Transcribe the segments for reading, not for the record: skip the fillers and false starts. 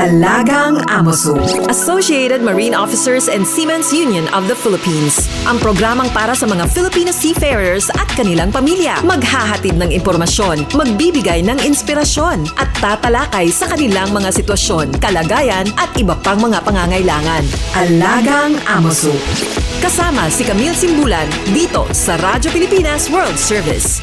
Alagang Amoso. Associated Marine Officers and Seamen's Union of the Philippines. Ang programang para sa mga Filipino seafarers at kanilang pamilya. Maghahatid ng impormasyon, magbibigay ng inspirasyon, at tatalakay sa kanilang mga sitwasyon, kalagayan at iba pang mga pangangailangan. Alagang Amoso. Kasama si Camille Simbulan dito sa Radyo Pilipinas World Service.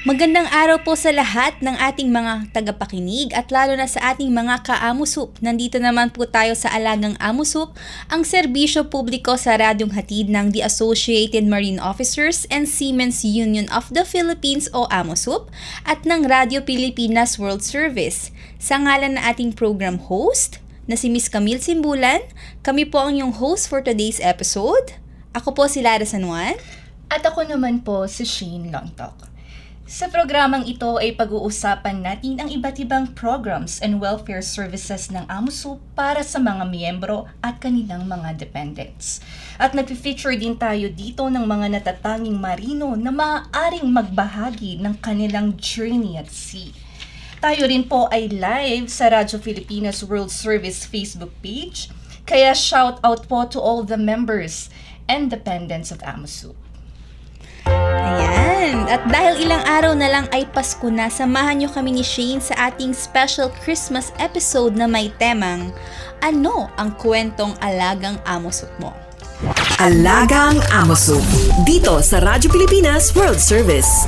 Magandang araw po sa lahat ng ating mga tagapakinig at lalo na sa ating mga ka-Amusup. Nandito naman po tayo sa Alagang Amusup, ang serbisyo publiko sa radyong hatid ng The Associated Marine Officers and Seamen's Union of the Philippines o Amusup at ng Radyo Pilipinas World Service. Sa ngalan ng ating program host na si Miss Camille Simbulan, kami po ang iyong host for today's episode. Ako po si Lara San Juan. At ako naman po si Shane Lontok. Sa programang ito ay pag-uusapan natin ang iba't ibang programs and welfare services ng AMUSUP para sa mga miyembro at kanilang mga dependents. At nag-feature din tayo dito ng mga natatanging marino na maaaring magbahagi ng kanilang journey at sea. Tayo rin po ay live sa Radyo Pilipinas World Service Facebook page, kaya shout out po to all the members and dependents of AMUSUP. Ayan. At dahil ilang araw na lang ay Pasko na, samahan nyo kami ni Shane sa ating special Christmas episode na may temang Ano ang kwentong alagang Amosup mo? Alagang Amoso. Dito sa Radyo Pilipinas World Service.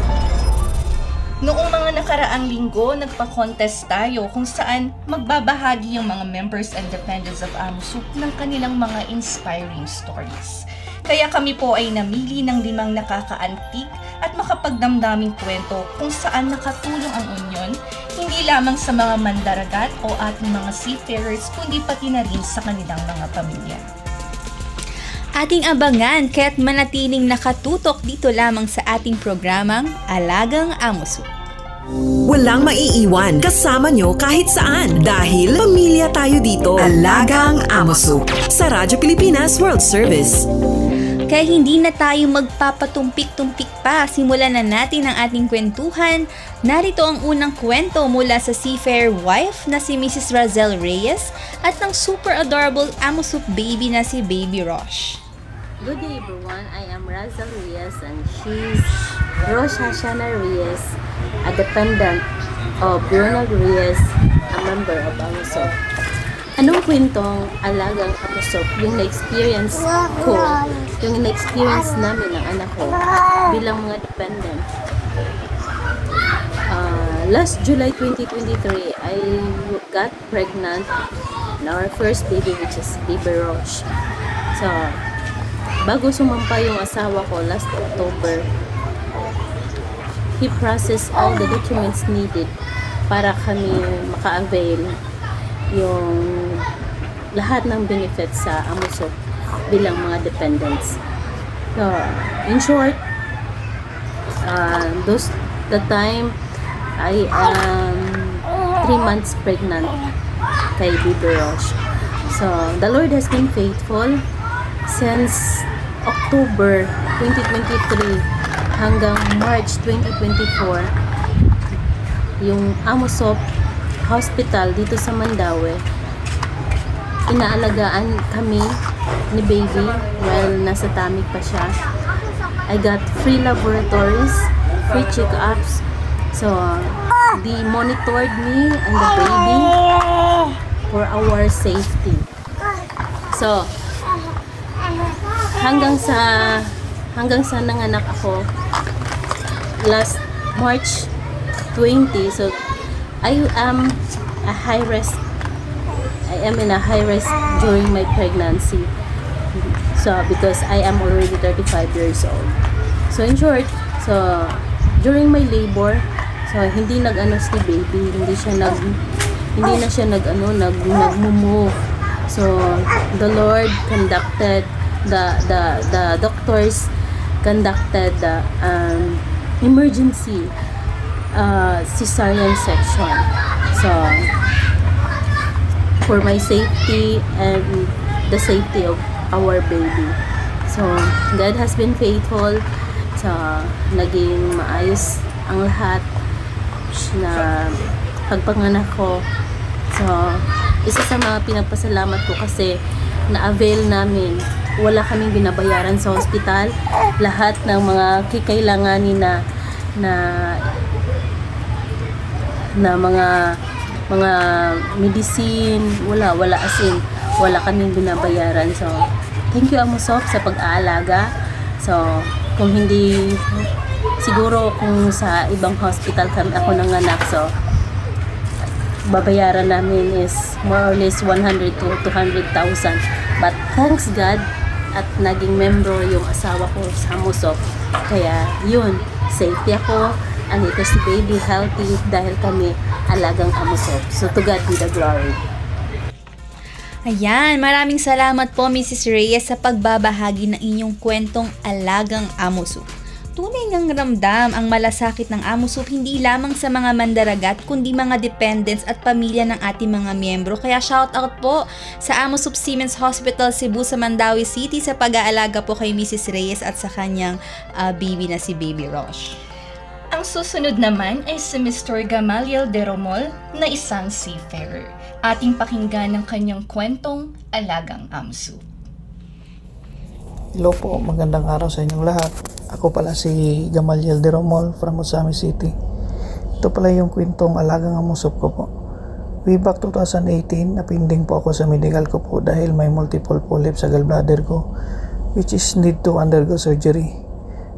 Noong mga nakaraang linggo, nagpa-contest tayo kung saan magbabahagi yung mga members and dependents of AMUSUP ng kanilang mga inspiring stories. Kaya kami po ay namili ng 5 nakakaantig at makapagdamdaming kwento kung saan nakatulong ang union, hindi lamang sa mga mandaragat o ating mga seafarers, kundi pati na rin sa kanilang mga pamilya. Ating abangan kaya't manatiling nakatutok dito lamang sa ating programang Alagang Amosup. Walang maiiwan kasama nyo kahit saan dahil pamilya tayo dito. Alagang Amoso. Sa Radyo Pilipinas World Service. Kaya hindi na tayo magpapatumpik-tumpik pa, simulan na natin ang ating kwentuhan. Narito ang unang kwento mula sa seafarer wife na si Mrs. Razel Reyes at ng super adorable Amosup baby na si Baby Rosh. Good day everyone, I am Razel Reyes and she's Rosh Hashana Reyes, a dependent of Ronald Reyes, a member of Amosup. Anong kwentong alagang Amosup? Yung na-experience ko, yung na-experience namin ng anak ko bilang mga dependent. Last July 2023, I got pregnant in our first baby, which is Baby Rosh. So, bago sumampa yung asawa ko last October, he processed all the documents needed para kami maka-avail yung lahat ng benefits sa AMUSUP bilang mga dependents. So, in short, the time I am 3 months pregnant kay Baby Rosh. So, the Lord has been faithful since October 2023 hanggang March 2024. Yung AMUSUP Hospital dito sa Mandaue, inaalagaan kami ni baby while nasa tummy pa siya. I got free laboratories, free check-ups. So, they monitored me and the baby for our safety. So, hanggang sa nanganak ako last March 20. So, I am a high risk. I am in a high risk during my pregnancy. So, because I am already 35 years old. So, in short, so during my labor, so hindi nag-ano si baby, hindi na siya nag-move. So, the Lord conducted the doctors conducted the emergency cesarean section. So, for my safety and the safety of our baby. So, God has been faithful. So, naging maayos ang lahat na pagpanganak ko. So, isa sa mga pinagpasalamat ko kasi na-avail namin. Wala kaming binabayaran sa hospital. Lahat ng mga kikailanganin na mga medicine, wala as in, wala kaming binabayaran. So, thank you Amusop sa pag-aalaga. So, kung hindi, siguro kung sa ibang hospital kami ako nanganak, so, babayaran namin is more or less 100 to 200,000. But thanks God, at naging membro yung asawa ko sa Amusop. Kaya, yun, safety ako. Andito si baby healthy dahil kami alagang Amusop. So to God be the glory. Ayan, maraming salamat po Mrs. Reyes sa pagbabahagi ng inyong kwentong Alagang Amusop. Tunay ngang ramdam ang malasakit ng Amusop hindi lamang sa mga mandaragat kundi mga dependents at pamilya ng ating mga miyembro. Kaya shout out po sa Amusop Siemens Hospital Cebu sa Mandawi City sa pag-aalaga po kay Mrs. Reyes at sa kanyang baby na si Baby Rosh. Ang susunod naman ay si Mr. Gamaliel de Romol na isang seafarer. Ating pakinggan ng kanyang kwentong Alagang Amusop. Hello po, magandang araw sa inyong lahat. Ako pala si Gamaliel de Romol from Osami City. Ito pala yung kwentong Alagang Amusop ko po. Way back 2018, napinding po ako sa medical ko po dahil may multiple polyp sa gallbladder ko which is need to undergo surgery.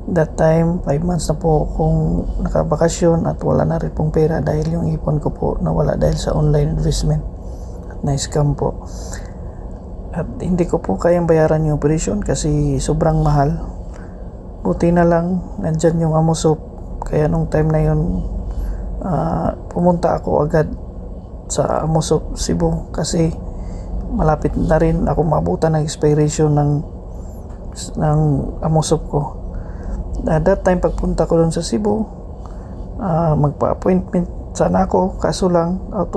That time, 5 months na po akong nakabakasyon at wala na rin pong pera dahil yung ipon ko po nawala dahil sa online investment at na-scam po. At hindi ko po kayang bayaran yung operation kasi sobrang mahal. Buti na lang, nandyan yung Amusop. Kaya nung time na yun, pumunta ako agad sa Amusop Cebu kasi malapit na rin ako mabutan ng expiration ng Amusop ko. At that time, pagpunta ko doon sa Cebu, magpa-appointment sana ako, kaso lang out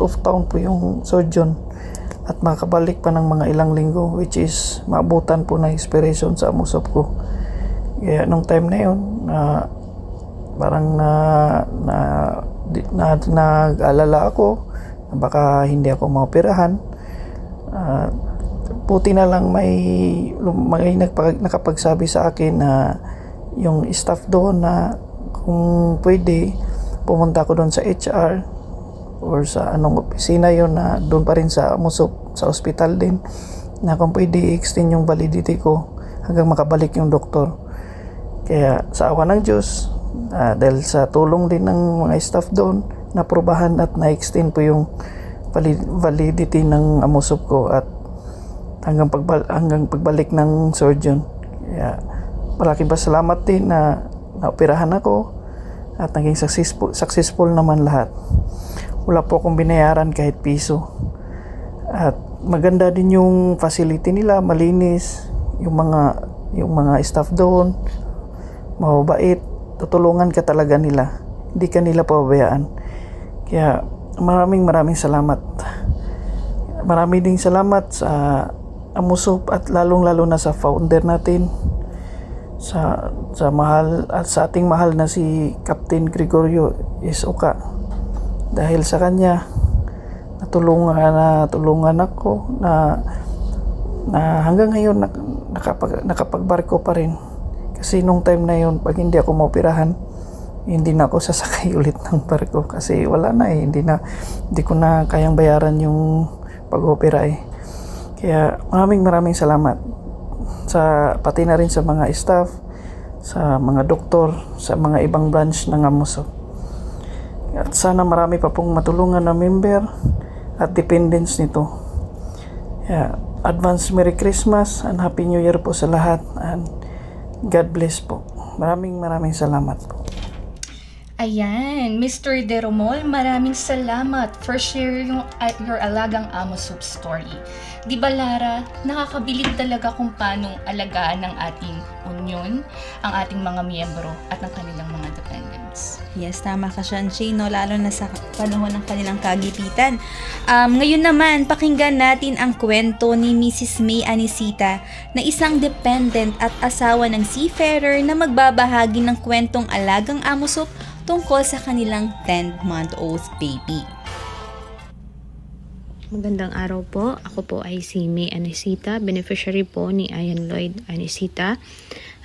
of town po yung surgeon at makabalik pa ng mga ilang linggo which is maabutan po na expiration sa Amusop ko. Kaya nung time na yun, parang nag-alala ako na baka hindi ako maoperahan. Buti na lang may nakapagsabi sa akin na yung staff doon na kung pwede pumunta ko doon sa HR or sa anong opisina yon na doon pa rin sa Amusop sa hospital din na kung pwede extend yung validity ko hanggang makabalik yung doktor. Kaya sa awa ng Diyos, dahil sa tulong din ng mga staff doon, naprobahan at na-extend po yung validity ng Amusop ko at hanggang pagbalik ng surgeon. Kaya malaking pasalamat din na naoperahan ako at naging successful naman lahat. Wala po akong binayaran kahit piso. At maganda din yung facility nila, malinis, yung mga staff doon, mababait, tutulungan ka talaga nila. Hindi ka nila pababayaan. Kaya maraming salamat. Marami ding salamat sa Amusop at lalong-lalo na sa founder natin, sa mahal at sa ating mahal na si Captain Gregorio Isoka. Dahil sa kanya natulungan ako na hanggang ngayon nakapagbarko pa rin. Kasi nung time na yun, pag hindi ako maoperahan, hindi na ako sasakay ulit ng barko kasi wala na hindi ko na kayang bayaran yung pag-opera eh. Kaya maraming salamat pati na rin sa mga staff, sa mga doktor, sa mga ibang branch ng Amusop. At sana marami pa pong matulungan na member at dependents nito. Kaya advance Merry Christmas and Happy New Year po sa lahat and God bless po. Maraming salamat po. Ayan, Mr. De Romol, maraming salamat for sharing your Alagang Amusop story. Di ba Lara, nakakabilib talaga kung paano alagaan ng ating union, ang ating mga miyembro at ng kanilang mga dependents. Yes, tama ka Shanshi, no? Lalo na sa panahon ng kanilang kagipitan. Ngayon naman, pakinggan natin ang kwento ni Mrs. May Anisita na isang dependent at asawa ng seafarer na magbabahagi ng kwentong Alagang Amusop tungkol sa kanilang 10-month-old baby. Magandang araw po. Ako po ay si May Anisita, beneficiary po ni Ian Lloyd Anisita.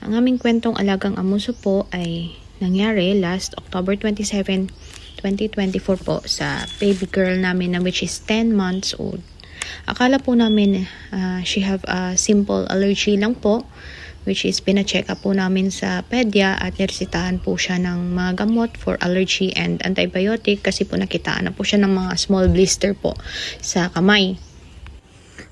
Ang aming kwentong alagang amuso po ay nangyari last October 27, 2024 po sa baby girl namin na which is 10 months old. Akala po namin she have a simple allergy lang po, which is pina-check up po namin sa pedya at niresetahan po siya ng mga gamot for allergy and antibiotic kasi po nakitaan na po siya ng mga small blister po sa kamay.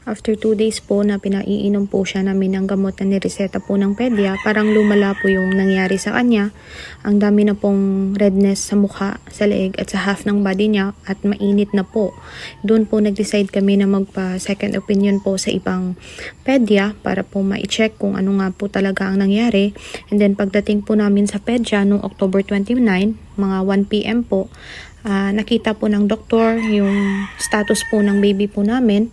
After 2 days po na pinaiinom po siya namin ng gamot na nireseta po ng pedya, parang lumala po yung nangyari sa kanya. Ang dami na pong redness sa mukha, sa leeg at sa half ng body niya at mainit na po. Doon po nag-decide kami na magpa second opinion po sa ibang pedya para po ma-check kung ano nga po talaga ang nangyari. And then pagdating po namin sa pedya noong October 29, mga 1 PM po, nakita po ng doktor yung status po ng baby po namin.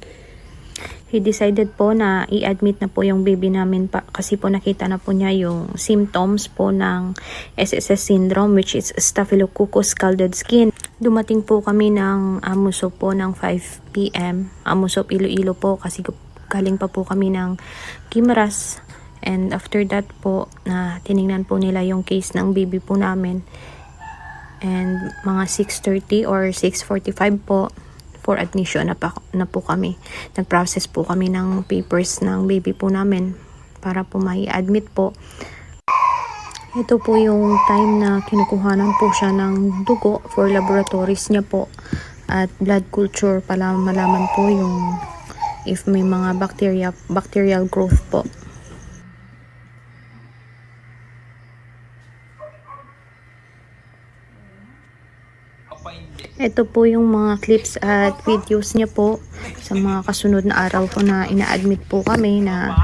He decided po na i-admit na po yung baby namin kasi po nakita na po niya yung symptoms po ng SSS syndrome, which is Staphylococcus scalded skin. Dumating po kami ng Amusop po ng 5 PM. Amusop Iloilo po kasi galing pa po kami ng Guimaras. And after that po, tiningnan po nila yung case ng baby po namin. And mga 6:30 or 6:45 po, for admission na po kami. Nag-process po kami ng papers ng baby po namin para po mai-admit po. Ito po yung time na kinukuhanan po siya ng dugo for laboratories niya po at blood culture para malaman po yung if may mga bacterial growth po. Ito po yung mga clips at videos niya po sa mga kasunod na araw po na ina-admit po kami na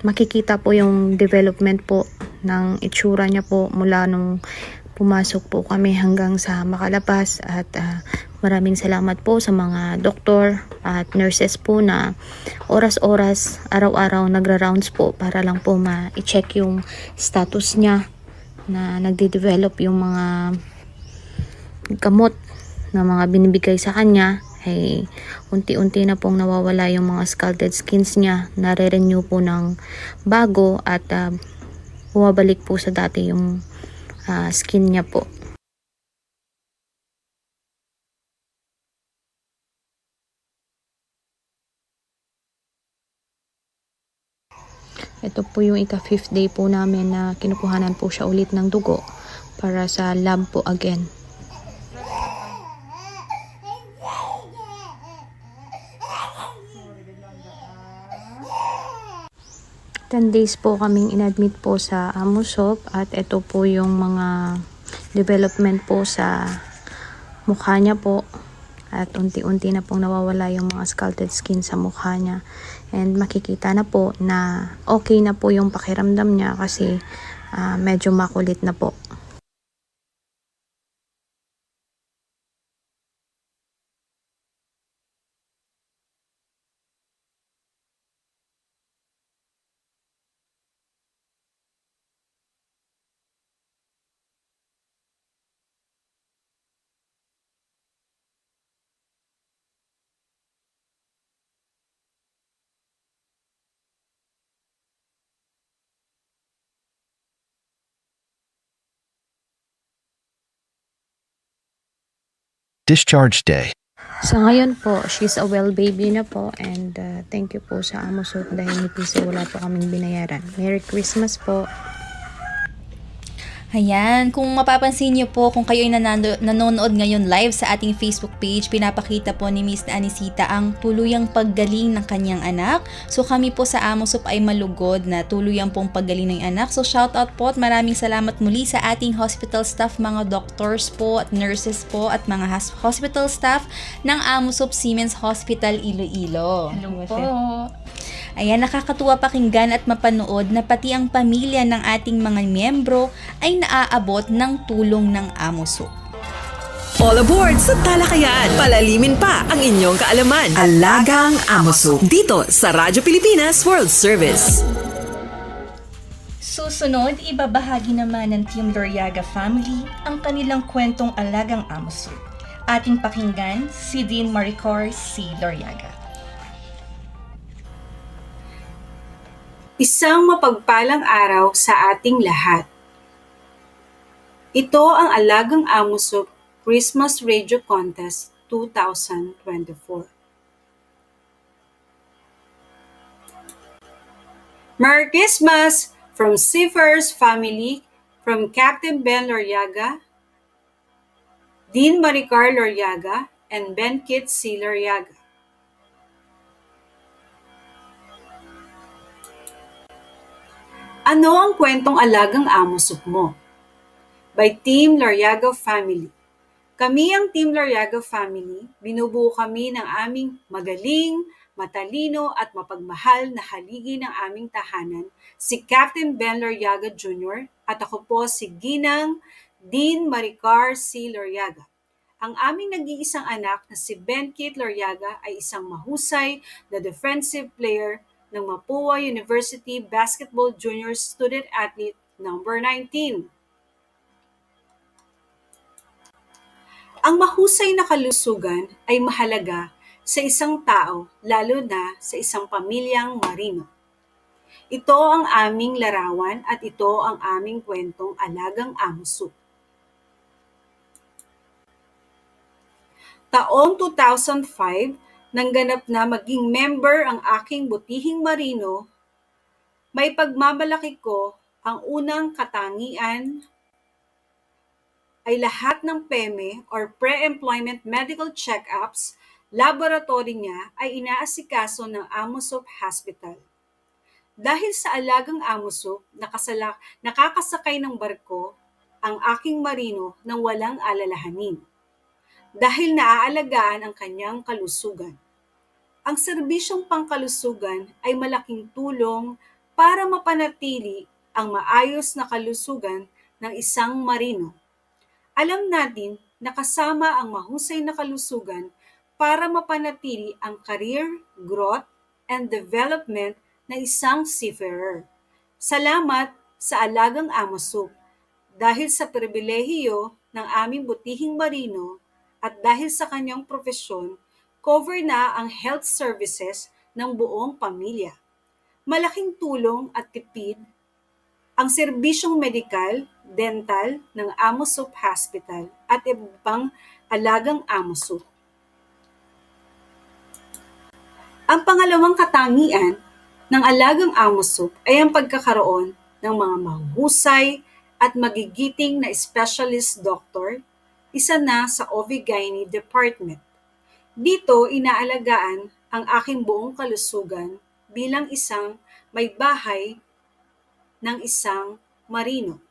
makikita po yung development po ng itsura niya po mula nung pumasok po kami hanggang sa makalabas at maraming salamat po sa mga doktor at nurses po na oras-oras, araw-araw nagra-rounds po para lang po ma-check yung status niya na nagde-develop yung mga gamot na mga binibigay sa kanya ay unti-unti na pong nawawala yung mga scalded skins niya, nare-renew po ng bago at bumabalik po sa dati yung skin niya po. Ito po yung ika-5th day po namin na kinukuhanan po siya ulit ng dugo para sa lab po again. 10 days po kaming inadmit po sa Amusop at ito po yung mga development po sa mukha niya po at unti-unti na pong nawawala yung mga scalded skin sa mukha niya and makikita na po na okay na po yung pakiramdam niya kasi medyo makulit na po. Discharge day. Sa ngayon po, she's a well baby na po and thank you po sa Amusop dahil ni Piso wala po kaming binayaran. Merry Christmas po! Ayan, kung mapapansin niyo po, kung kayo ay nanonood ngayon live sa ating Facebook page, pinapakita po ni Miss Anisita ang tuluyang paggaling ng kanyang anak. So kami po sa Amusop ay malugod na tuluyang pong paggaling ng anak. So shout out po at maraming salamat muli sa ating hospital staff, mga doctors po at nurses po at mga hospital staff ng Amusop Siemens Hospital Iloilo. Hello po. Ayan, nakakatuwa pakinggan at mapanood na pati ang pamilya ng ating mga miyembro ay naaabot ng tulong ng Amusop. All aboard sa talakayan. Palalimin pa ang inyong kaalaman. Alagang Amusop. Dito sa Radyo Pilipinas World Service. Susunod, ibabahagi naman ng Team Doriaga family ang kanilang kwentong alagang Amusop. ating pakinggan si Dean Maricor C. Loriaga. Isang mapagpalang araw sa ating lahat. Ito ang Alagang Amusok Christmas Radio Contest 2024. Merry Christmas from Seafarers family, from Captain Ben Loriaga, Dean Maricar Loriaga, and Ben Kit C. Loriaga. Ano ang kwentong Alagang Amusok mo? By Team Loriaga Family. Kami ang Team Loriaga Family, binubuo kami ng aming magaling, matalino at mapagmahal na haligi ng aming tahanan, si Captain Ben Loriaga Jr. at ako po si Ginang Dean Maricar C. Loriaga. Ang aming nag-iisang anak na si Ben Kit Loriaga ay isang mahusay na defensive player ng Mapua University Basketball Junior Student Athlete number 19. Ang mahusay na kalusugan ay mahalaga sa isang tao, lalo na sa isang pamilyang marino. Ito ang aming larawan at ito ang aming kwentong Alagang Amusok. Taong 2005, nangganap na maging member ang aking butihing marino. May pagmamalaki ko ang unang katangian ay lahat ng PEME or pre-employment medical check-ups, laboratory niya ay inaasikaso ng Amusok Hospital. Dahil sa Alagang Amusok, nakakasakay ng barko ang aking marino nang walang alalahanin. Dahil naaalagaan ang kanyang kalusugan. Ang serbisyong pangkalusugan ay malaking tulong para mapanatili ang maayos na kalusugan ng isang marino. Alam natin na kasama ang mahusay na kalusugan para mapanatili ang career, growth, and development ng isang seafarer. Salamat sa Alagang Amusok dahil sa pribilehiyo ng aming butihing marino at dahil sa kanyang profesyon, cover na ang health services ng buong pamilya. Malaking tulong at tipid ang serbisyong medikal, dental ng Amusok Hospital at ibang Alagang Amusok. Ang pangalawang katangian ng Alagang Amusok ay ang pagkakaroon ng mga mahuhusay at magigiting na specialist doctor, isa na sa OB-GYN Department. Dito inaalagaan ang aking buong kalusugan bilang isang may bahay ng isang marino.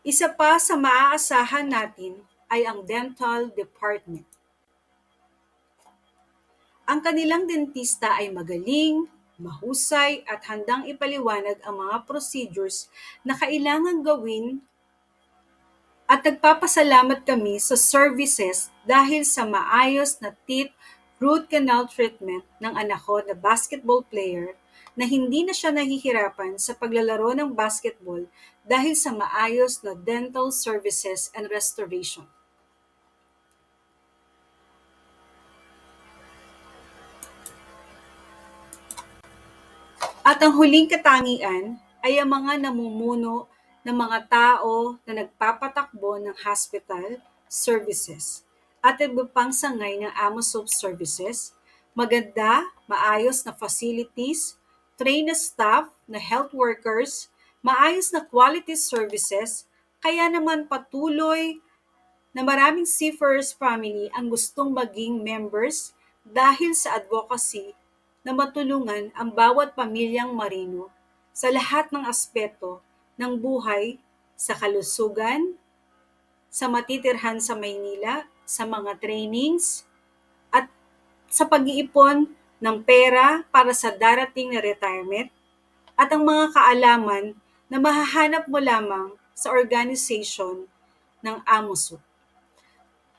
Isa pa sa maaasahan natin ay ang dental department. Ang kanilang dentista ay magaling, mahusay at handang ipaliwanag ang mga procedures na kailangang gawin at nagpapasalamat kami sa services dahil sa maayos na teeth root canal treatment ng anak ko na basketball player na hindi na siya nahihirapan sa paglalaro ng basketball dahil sa maayos na dental services and restoration. At ang huling katangian ay ang mga namumuno ng mga tao na nagpapatakbo ng hospital services at iba pang sangay ng Amusok services, maganda, maayos na facilities, trained na staff na health workers, maayos na quality services, kaya naman patuloy na maraming seafarers family ang gustong maging members dahil sa advocacy na matulungan ang bawat pamilyang marino sa lahat ng aspeto ng buhay, sa kalusugan, sa matitirhan sa Maynila, sa mga trainings, at sa pag-iipon ng pera para sa darating na retirement, at ang mga kaalaman na mahahanap mo lamang sa organization ng Amusok.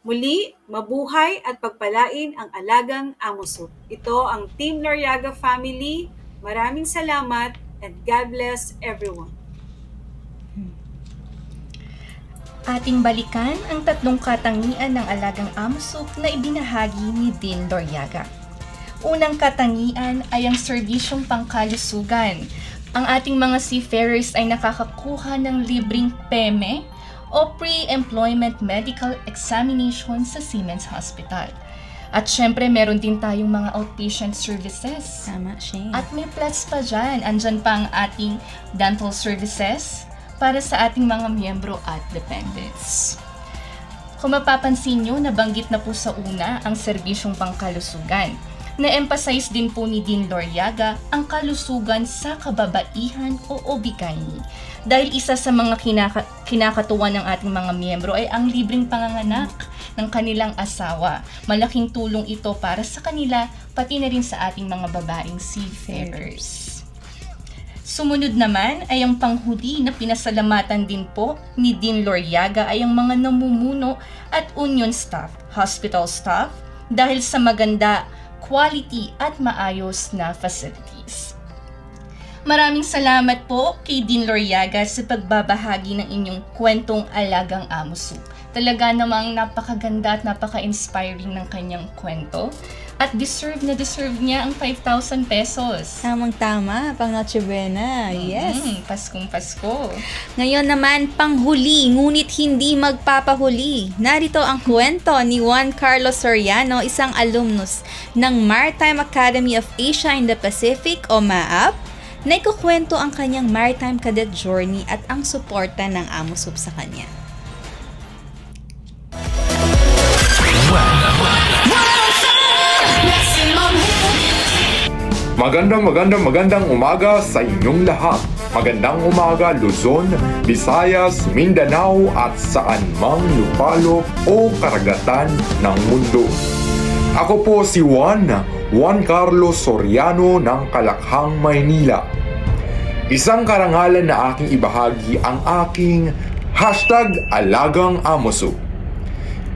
Muli, mabuhay at pagpalain ang Alagang Amusok. Ito ang Team Loriaga Family. Maraming salamat and God bless everyone. ating balikan ang tatlong katangian ng alagang amusok na ibinahagi ni Dean Loriaga. Unang katangian ay ang serbisyong pangkalusugan. Ang ating mga seafarers ay nakakakuha ng libreng PEME o Pre-Employment Medical Examination sa Siemens Hospital. At syempre, meron din tayong mga outpatient services. Tama, Shane. At may plus pa dyan. Andyan pa ang ating dental services para sa ating mga miyembro at dependents. Kung mapapansin nyo, nabanggit na po sa una ang serbisyong pangkalusugan. Na-emphasize din po ni Dean Loriaga ang kalusugan sa kababaihan o OB/GYN. Dahil isa sa mga kinakatuwa ng ating mga miyembro ay ang libreng panganganak ng kanilang asawa. Malaking tulong ito para sa kanila, pati na rin sa ating mga babaeng seafarers. Sumunod naman ay ang panghuli na pinasalamatan din po ni Dean Loriaga ay ang mga namumuno at union staff, hospital staff, dahil sa maganda, quality at maayos na facilities. Maraming salamat po kay Dean Loriaga sa pagbabahagi ng inyong kwentong alagang amusok. Talaga namang napakaganda at napaka-inspiring ng kanyang kwento. At deserve niya ang 5,000 pesos. Tamang-tama, pang Noche Buena. Yes. Paskong Pasko. Ngayon naman, panghuli, ngunit hindi magpapahuli. Narito ang kwento ni Juan Carlos Soriano, isang alumnus ng Maritime Academy of Asia and the Pacific o MAAP, na ikukwento ang kanyang maritime cadet journey at ang suporta ng Amusup sa kanya. Magandang umaga sa inyong lahat. Magandang umaga Luzon, Visayas, Mindanao at saan mang lupalop o karagatan ng mundo. Ako po si Juan Carlos Soriano ng Kalakhang, Maynila. Isang karangalan na aking ibahagi ang aking #alagang Amusok.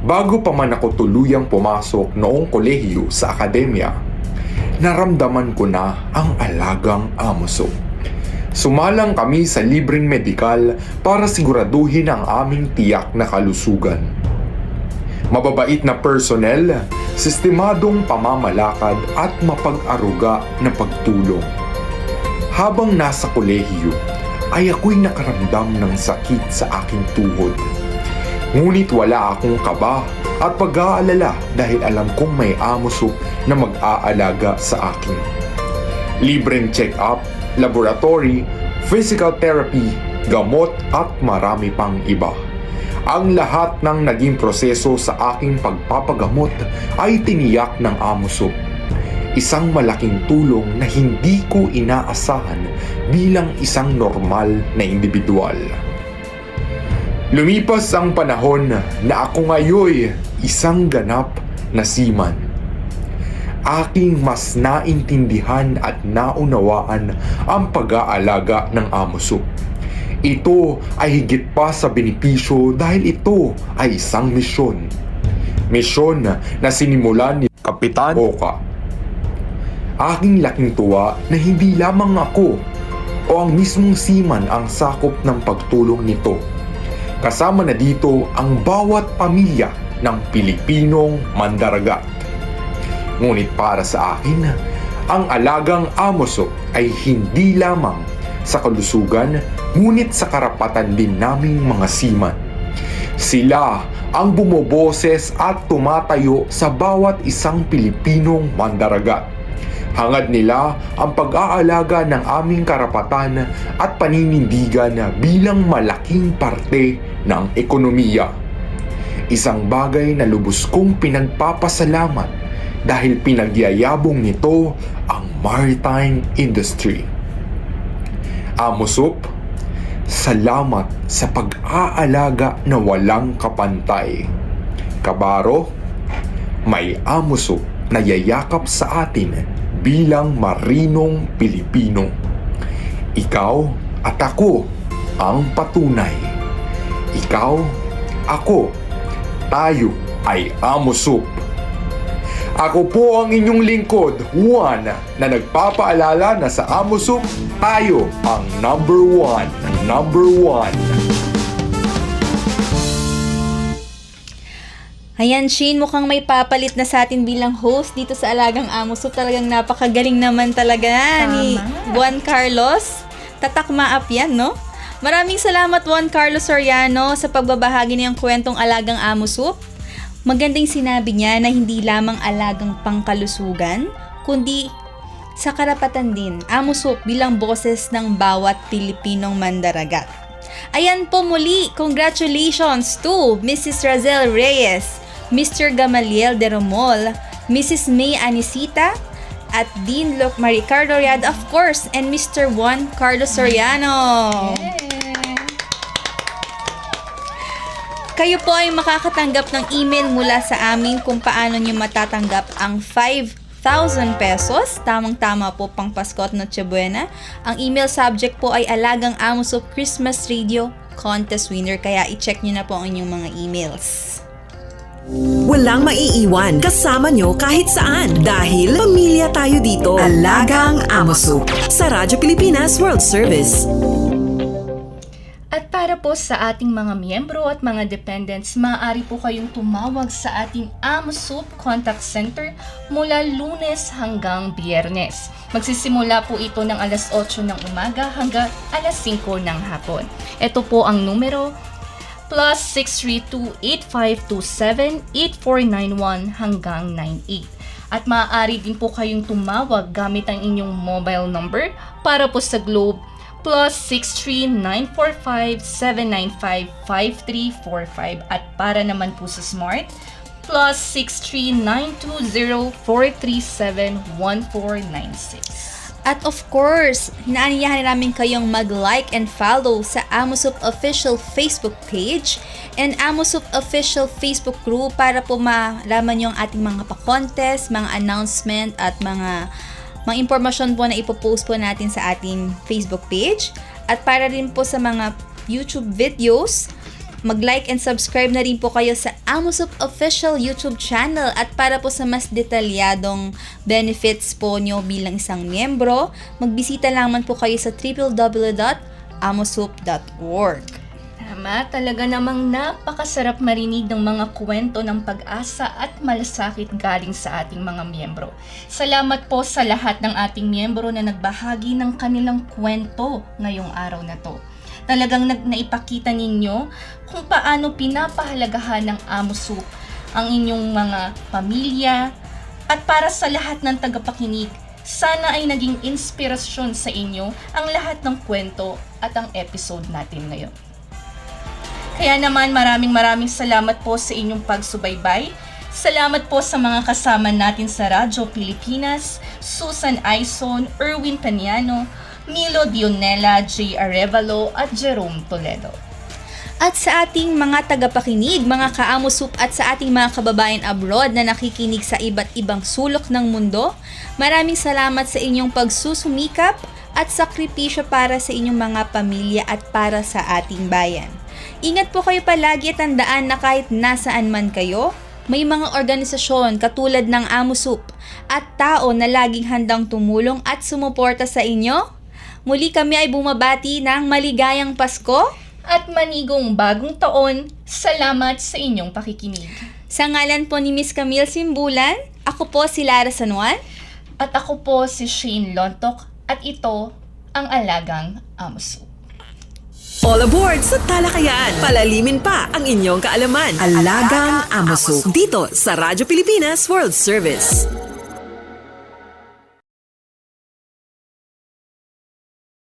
Bago pa man ako tuluyang pumasok noong kolehiyo sa akademya, naramdaman ko na ang alagang amusok. Sumalang kami sa libreng medikal para siguraduhin ang aming tiyak na kalusugan. Mababait na personnel, sistemadong pamamalakad at mapag-aruga na pagtulong. Habang nasa kolehiyo, ay ako'y nakaramdam ng sakit sa aking tuhod. Ngunit wala akong kaba at pag-aalala dahil alam kong may amusok na mag-aalaga sa akin. Libreng check-up, laboratory, physical therapy, gamot at marami pang iba. Ang lahat ng naging proseso sa aking pagpapagamot ay tiniyak ng amusok. Isang malaking tulong na hindi ko inaasahan bilang isang normal na individual. Lumipas ang panahon na ako ngayon isang ganap na seaman. Aking mas naintindihan at naunawaan ang pag-aalaga ng amusok. Ito ay higit pa sa benepisyo dahil ito ay isang misyon. Misyon na sinimulan ni Kapitan Oka. Aking laking tuwa na hindi lamang ako o ang mismong seaman ang sakop ng pagtulong nito. Kasama na dito ang bawat pamilya ng Pilipinong mandaragat. Ngunit para sa akin, ang alagang amusok ay hindi lamang sa kalusugan, ngunit sa karapatan din naming mga seaman. Sila ang bumoboses at tumatayo sa bawat isang Pilipinong mandaragat. Hangad nila ang pag-aalaga ng aming karapatan at paninindigan bilang malaking parte ng ekonomiya. Isang bagay na lubos kong pinagpapasalamat dahil pinagyayabong nito ang maritime industry. Amusop, salamat sa pag-aalaga na walang kapantay. Kabaro, may amusop na yayakap sa atin bilang marinong Pilipino. Ikaw at ako ang patunay. Ikaw, ako, tayo ay amusop. Ako po ang inyong lingkod, Juan, na nagpapaalala na sa amusop, tayo ang number one. Ayan, Shane, mukhang may papalit na sa atin bilang host dito sa Alagang Amo Soup. Talagang napakagaling naman talaga ni Juan Carlos. Tatakma up yan, no? Maraming salamat, Juan Carlos Soriano, sa pagbabahagi niyang kwentong Alagang Amo Soup. Magandang sinabi niya na hindi lamang alagang pangkalusugan, kundi sa karapatan din, Amo Soup bilang boses ng bawat Pilipinong mandaragat. Ayan po muli, congratulations to Mrs. Razel Reyes, Mr. Gamaliel de Romol, Mrs. May Anisita, at Dean Maricardo Riad, of course, and Mr. Juan Carlos Soriano. Kayo po ay makakatanggap ng email mula sa amin kung paano nyo matatanggap ang 5,000 pesos. Tamang-tama po pang Pasko at Noche Buena. Ang email subject po ay Alagang Amo Soup Christmas Radio Contest Winner. Kaya i-check nyo na po ang inyong mga emails. Walang maiiwan kasama nyo kahit saan dahil pamilya tayo dito. Alagang Amo Soup sa Radyo Pilipinas World Service. At para po sa ating mga miyembro at mga dependents, maaari po kayong tumawag sa ating Amo Soup Contact Center mula Lunes hanggang Biyernes. Magsisimula po ito ng alas 8 ng umaga hanggang alas 5 ng hapon. Ito po ang numero +632 8527 8491 hanggang 98. At maaari din po kayong tumawag gamit ang inyong mobile number para po sa Globe +63945-795-5345 at para naman po sa Smart +63920-437-1496. At of course, inaanyayahan namin kayong mag-like and follow sa Amo Soup Official Facebook page and Amo Soup Official Facebook group para po malaman yung ating mga pa-contest, mga announcement at mga impormasyon po na ipopost po natin sa ating Facebook page. At para rin po sa mga YouTube videos, mag-like and subscribe na rin po kayo sa Amo Soup Official YouTube channel. At para po sa mas detalyadong benefits po nyo bilang isang miyembro, magbisita lamang po kayo sa www.amosoup.org. Tama, talaga namang napakasarap marinig ng mga kwento ng pag-asa at malasakit galing sa ating mga miyembro. Salamat po sa lahat ng ating miyembro na nagbahagi ng kanilang kwento ngayong araw na to. Talagang naipakita ninyo kung paano pinapahalagahan ng Amo Soup ang inyong mga pamilya. At para sa lahat ng tagapakinig, sana ay naging inspirasyon sa inyo ang lahat ng kwento at ang episode natin ngayon. Kaya naman maraming salamat po sa inyong pagsubaybay. Salamat po sa mga kasama natin sa Radyo Pilipinas, Susan Aison, Erwin Paniano, Milo Dionela, J. Arevalo at Jerome Toledo. At sa ating mga tagapakinig, mga ka-Amo Soup at sa ating mga kababayan abroad na nakikinig sa iba't ibang sulok ng mundo, maraming salamat sa inyong pagsusumikap at sakripisyo para sa inyong mga pamilya at para sa ating bayan. Ingat po kayo palagi at tandaan na kahit nasaan man kayo, may mga organisasyon katulad ng Amo Soup at tao na laging handang tumulong at sumuporta sa inyo. Muli kami ay bumabati ng maligayang Pasko at manigong bagong taon. Salamat sa inyong pakikinig. Sa ngalan po ni Miss Camille Simbulan, ako po si Lara San Juan. At ako po si Shane Lontok at ito ang Alagang Amo Soup. All aboard sa talakayan. Palalimin pa ang inyong kaalaman. Alagang Amo Soup dito sa Radyo Pilipinas World Service.